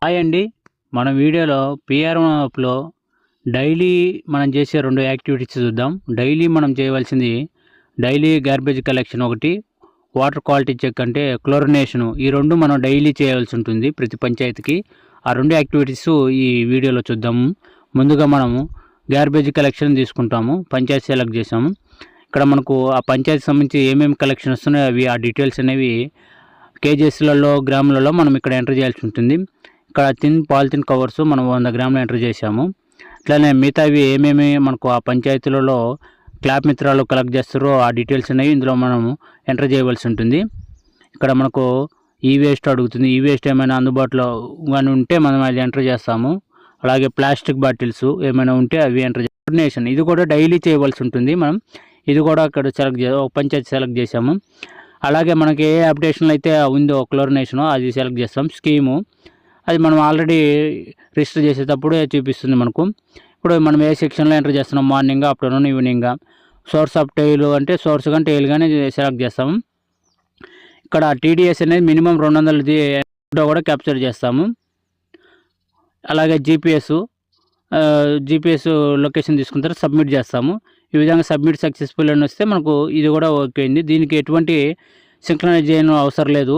Hi అండి. మన వీడియోలో పిఆర్ఓ యాప్లో డైలీ మనం చేసే 2 యాక్టివిటీస్ చూద్దాం. డైలీ మనం చేయవలసింది గార్బేజ్ కలెక్షన్ ఒకటి, వాటర్ క్వాలిటీ చెక్ అంటే క్లోరినేషను. ఈ 2 మనం డైలీ చేయవలసి ఉంటుంది ప్రతి పంచాయతీకి. ఆ 2 యాక్టివిటీస్ ఈ వీడియోలో చూద్దాము. ముందుగా మనము గార్బేజ్ కలెక్షన్ తీసుకుంటాము. పంచాయతీ సెలెక్ట్ చేసాము. ఇక్కడ మనకు ఆ పంచాయతీ సంబంధించి ఏమేమి కలెక్షన్ వస్తున్నాయో అవి ఆ డీటెయిల్స్ అనేవి కేజీస్లలో గ్రాములలో మనం ఇక్కడ ఎంటర్ చేయాల్సి ఉంటుంది. ఇక్కడ పాలిథిన్ కవర్స్ మనం 100 గ్రాములు ఎంటర్ చేసాము. అట్లనే మిగతావి ఏమేమి మనకు ఆ పంచాయతీలలో క్లాప్ మిత్రాలు కలెక్ట్ చేస్తారో ఆ డీటెయిల్స్ అనేవి ఇందులో మనం ఎంటర్ చేయవలసి ఉంటుంది. ఇక్కడ మనకు ఈ వేస్ట్ అడుగుతుంది. ఈ వేస్ట్ ఏమైనా అందుబాటులో కానీ ఉంటే మనం అది ఎంటర్ చేస్తాము. అలాగే ప్లాస్టిక్ బాటిల్స్ ఏమైనా ఉంటే అవి ఎంటర్ కోఆర్డినేషన్ ఇది కూడా డైలీ చేయవలసి ఉంటుంది. మనం ఇది కూడా ఇక్కడ ఒక పంచాయతీ సెలెక్ట్ చేసాము. అలాగే మనకి ఏ అప్డేషన్లో అయితే ఉందో క్లోరినేషను అది సెలెక్ట్ చేస్తాం. స్కీము అది మనం ఆల్రెడీ రిజిస్టర్ చేసేటప్పుడే చూపిస్తుంది మనకు. ఇప్పుడు మనం ఏ సెక్షన్లో ఎంటర్ చేస్తున్నాం, morning, afternoon, evening. Source of tile అంటే సోర్స్ కానీ టైల్ కానీ సెలెక్ట్ చేస్తాము. ఇక్కడ టీడీఎస్ అనేది మినిమం 200 కూడా క్యాప్చర్ చేస్తాము. అలాగే జీపీఎస్ లొకేషన్ తీసుకున్న తర్వాత సబ్మిట్ చేస్తాము. ఈ విధంగా సబ్మిట్ సక్సెస్ఫుల్ అని వస్తే మనకు ఇది కూడా ఓకే అయింది. దీనికి ఎటువంటి సింక్రనైజ్ చేయడం అవసరం లేదు.